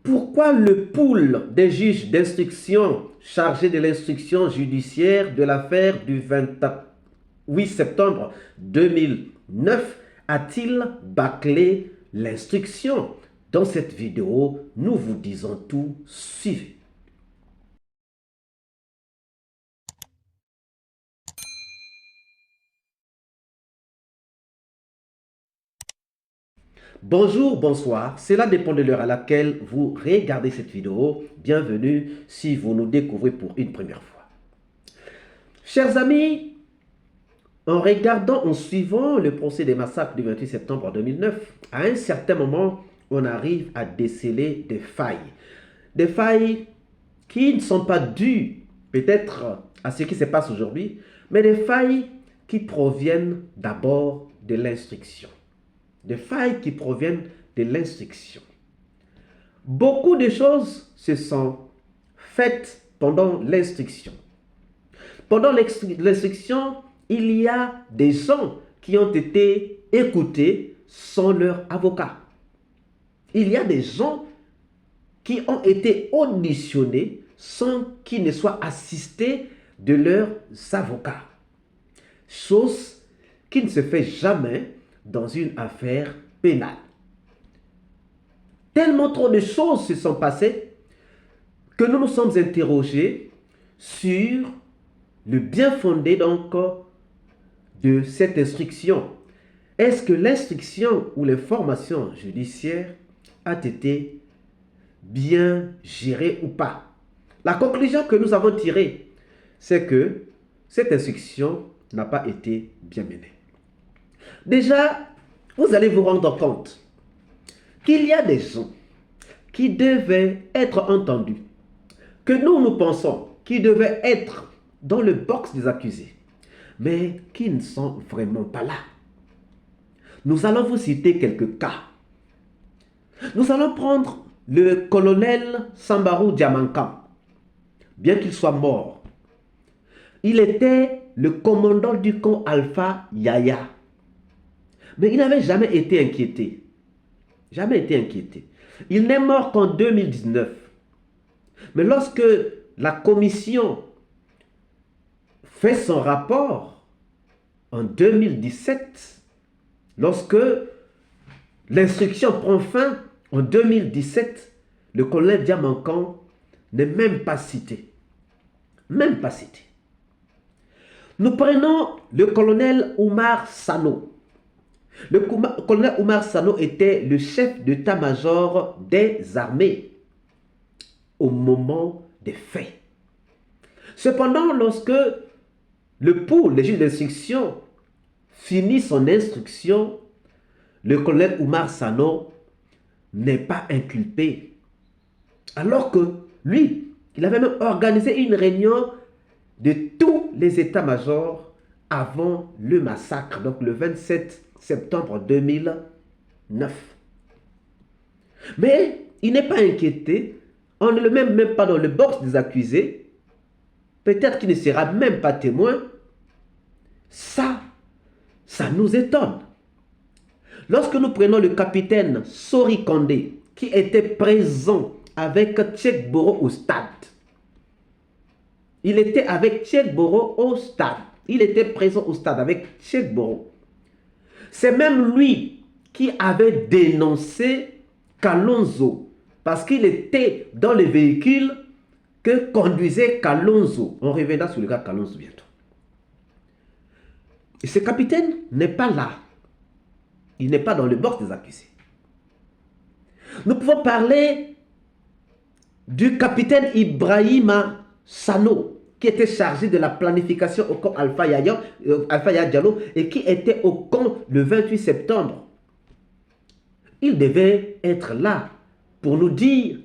Pourquoi le pool des juges d'instruction chargés de l'instruction judiciaire de l'affaire du 28 septembre 2009 a-t-il bâclé l'instruction? Dans cette vidéo, nous vous disons tout. Suivez. Bonjour, bonsoir, cela dépend de l'heure à laquelle vous regardez cette vidéo. Bienvenue si vous nous découvrez pour une première fois. Chers amis, en suivant le procès des massacres du 28 septembre 2009, à un certain moment, on arrive à déceler des failles. Des failles qui ne sont pas dues peut-être à ce qui se passe aujourd'hui, mais des failles qui proviennent d'abord de l'instruction. Des failles qui proviennent de l'instruction. Beaucoup de choses se sont faites pendant l'instruction. Pendant l'instruction, il y a des gens qui ont été écoutés sans leur avocat. Il y a des gens qui ont été auditionnés sans qu'ils ne soient assistés de leurs avocats. Chose qui ne se fait jamais dans une affaire pénale. Tellement trop de choses se sont passées que nous nous sommes interrogés sur le bien fondé donc de cette instruction. Est-ce que l'instruction ou l'information judiciaire a été bien gérée ou pas? La conclusion que nous avons tirée, c'est que cette instruction n'a pas été bien menée. Déjà, vous allez vous rendre compte qu'il y a des gens qui devaient être entendus, que nous pensons qui devaient être dans le box des accusés, mais qui ne sont vraiment pas là. Nous allons vous citer quelques cas. Nous allons prendre le colonel Sambarou Diamankan, bien qu'il soit mort. Il était le commandant du camp Alpha Yaya. Mais il n'avait jamais été inquiété. Jamais été inquiété. Il n'est mort qu'en 2019. Mais lorsque la commission fait son rapport en 2017, lorsque l'instruction prend fin en 2017, le colonel Diamankan n'est même pas cité. Même pas cité. Nous prenons le colonel Oumar Sano. Le colonel Oumar Sano était le chef d'état-major des armées au moment des faits. Cependant, lorsque le pool des juges d'instruction finit son instruction, le colonel Oumar Sano n'est pas inculpé. Alors que lui, il avait même organisé une réunion de tous les états-majors avant le massacre, donc le 27 septembre 2009. Mais il n'est pas inquiété, on ne le met même pas dans le box des accusés, peut-être qu'il ne sera même pas témoin. Ça nous étonne. Lorsque nous prenons le capitaine Sori Kondé, qui était présent avec Tchèque Boro au stade, il était avec Tchèque Boro au stade. Il était présent au stade avec Tchèque Boro. C'est même lui qui avait dénoncé Kalonzo parce qu'il était dans le véhicule que conduisait Kalonzo. On reviendra sur le cas Kalonzo bientôt. Et ce capitaine n'est pas là. Il n'est pas dans le box des accusés. Nous pouvons parler du capitaine Ibrahima Sano, qui était chargé de la planification au camp Alpha Yaya Diallo et qui était au camp le 28 septembre. Il devait être là pour nous dire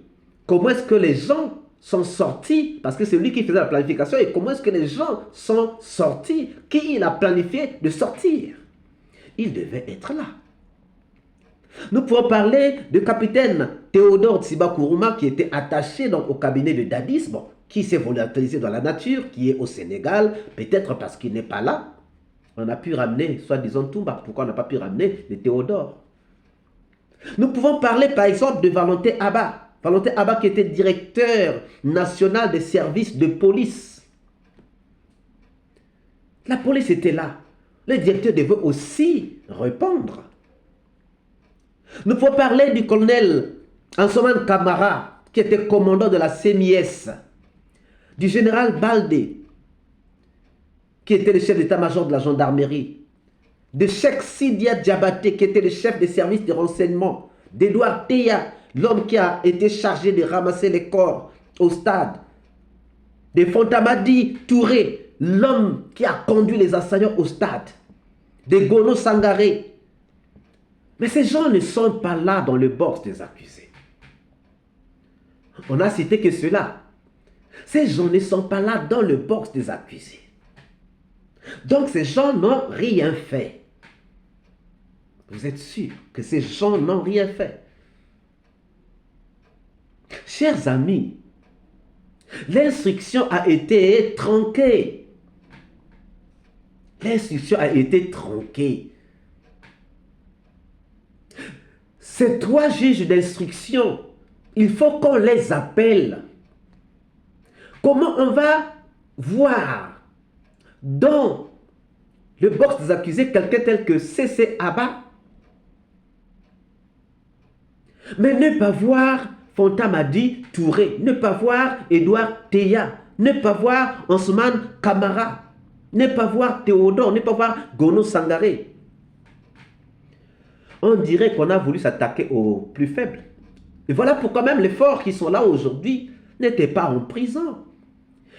comment est-ce que les gens sont sortis, parce que c'est lui qui faisait la planification, et comment est-ce que les gens sont sortis, qui il a planifié de sortir. Il devait être là. Nous pouvons parler du capitaine Théodore Tsiba Kourouma qui était attaché donc, au cabinet de Dadis, bon, qui s'est volatilisé dans la nature, qui est au Sénégal, peut-être parce qu'il n'est pas là. On a pu ramener, soi-disant Toumba, pourquoi on n'a pas pu ramener le Théodore? Nous pouvons parler par exemple de Valentin Abba, Valentin Abba qui était directeur national des services de police. La police était là. Le directeur devait aussi répondre. Nous pouvons parler du colonel Ansoman Kamara, qui était commandant de la CMIS, du général Baldé, qui était le chef d'état-major de la gendarmerie, de Cheikh Sidia Diabaté, qui était le chef des services de renseignement, d'Edouard Teya, l'homme qui a été chargé de ramasser les corps au stade, de Fontamadi Touré, l'homme qui a conduit les assaillants au stade, de Gono Sangaré. Mais ces gens ne sont pas là dans le box des accusés. On n'a cité que cela. Ces gens ne sont pas là dans le box des accusés. Donc ces gens n'ont rien fait. Vous êtes sûr que ces gens n'ont rien fait? Chers amis, l'instruction a été tronquée. L'instruction a été tronquée. Ces 3 juges d'instruction, il faut qu'on les appelle. Comment on va voir dans le box des accusés quelqu'un tel que C.C. Abba, mais ne pas voir Fontamadi Touré, ne pas voir Edouard Teya, ne pas voir Ansoman Kamara, ne pas voir Théodore, ne pas voir Gono Sangaré. On dirait qu'on a voulu s'attaquer aux plus faibles. Et voilà pourquoi même les forts qui sont là aujourd'hui n'étaient pas en prison.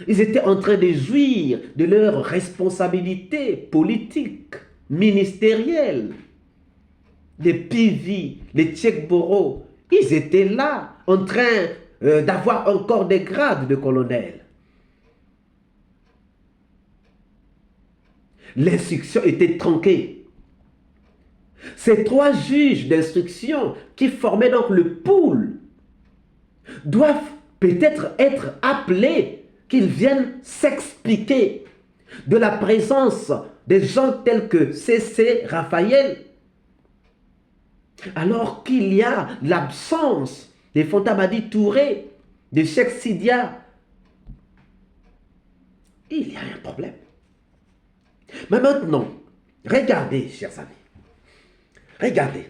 Ils étaient en train de jouir de leurs responsabilités politiques, ministérielles. Les Pivi, les Tchekboro, ils étaient là en train d'avoir encore des grades de colonel. L'instruction était tronquée. Ces 3 juges d'instruction qui formaient donc le pool doivent peut-être être appelés, qu'ils viennent s'expliquer de la présence des gens tels que C.C. Raphaël, alors qu'il y a l'absence de Fontamadi Touré, de Cheikh Sidia. Il y a un problème. Mais maintenant, regardez, chers amis. Regardez.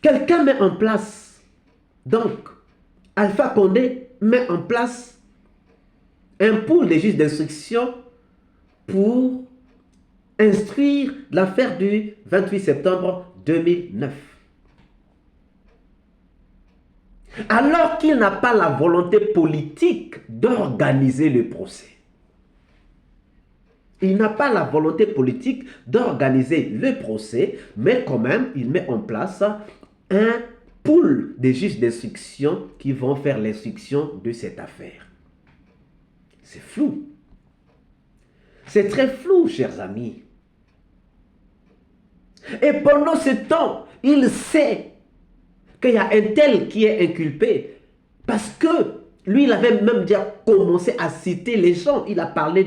Quelqu'un met en place, donc, Alpha Condé met en place un pool de juges d'instruction pour instruire l'affaire du 28 septembre 2009. Alors qu'il n'a pas la volonté politique d'organiser le procès. Il n'a pas la volonté politique d'organiser le procès, mais quand même, il met en place un pool de juges d'instruction qui vont faire l'instruction de cette affaire. C'est flou. C'est très flou, chers amis. Et pendant ce temps, il sait qu'il y a un tel qui est inculpé parce que lui, il avait même déjà commencé à citer les gens. Il a parlé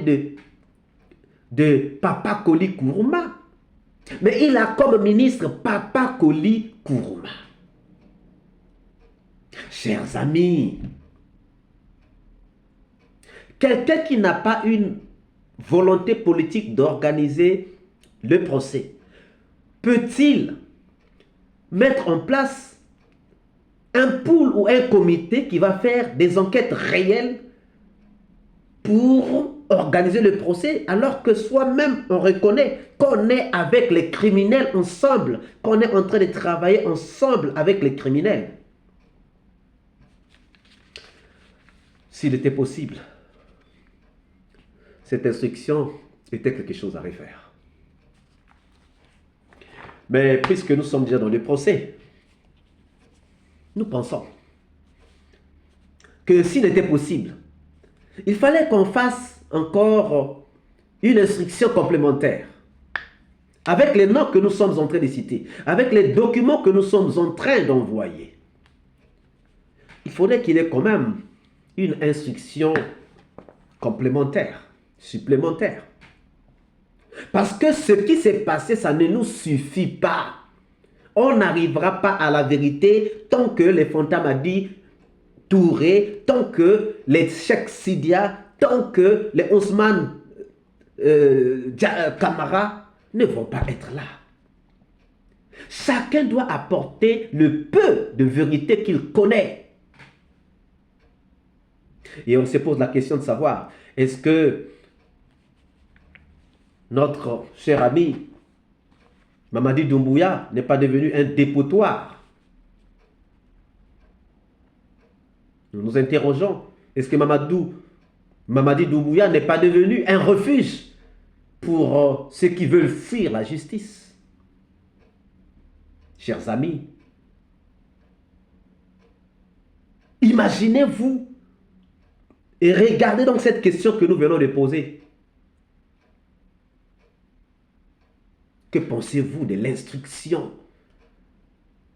de Papa Koli Kourouma. Mais il a comme ministre Papa Koli Kourouma. Chers amis, quelqu'un qui n'a pas une volonté politique d'organiser le procès, peut-il mettre en place un pool ou un comité qui va faire des enquêtes réelles pour organiser le procès, alors que soi-même on reconnaît qu'on est avec les criminels ensemble, qu'on est en train de travailler ensemble avec les criminels? S'il était possible, cette instruction était quelque chose à refaire. Mais puisque nous sommes déjà dans le procès, nous pensons que s'il était possible, il fallait qu'on fasse encore une instruction complémentaire avec les noms que nous sommes en train de citer, avec les documents que nous sommes en train d'envoyer. Il faudrait qu'il y ait quand même une instruction complémentaire, supplémentaire. Parce que ce qui s'est passé, ça ne nous suffit pas. On n'arrivera pas à la vérité tant que les Fontamadi Touré, tant que les Cheikh Sidia, tant que les Ousmane Kamara ne vont pas être là. Chacun doit apporter le peu de vérité qu'il connaît. Et on se pose la question de savoir, est-ce que notre cher ami Mamadi Doumbouya n'est pas devenu un dépotoir? Nous nous interrogeons, est-ce que Mamadi Doumbouya n'est pas devenu un refuge pour ceux qui veulent fuir la justice? Chers amis, imaginez-vous et regardez donc cette question que nous venons de poser. Que pensez-vous de l'instruction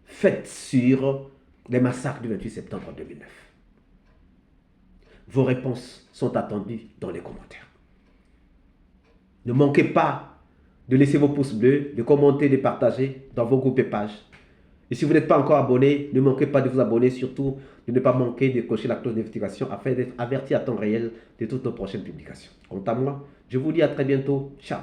faite sur les massacres du 28 septembre 2009? Vos réponses sont attendues dans les commentaires. Ne manquez pas de laisser vos pouces bleus, de commenter, de partager dans vos groupes et pages. Et si vous n'êtes pas encore abonné, ne manquez pas de vous abonner, surtout de ne pas manquer de cocher la cloche de notification afin d'être averti à temps réel de toutes nos prochaines publications. Quant à moi, je vous dis à très bientôt. Ciao.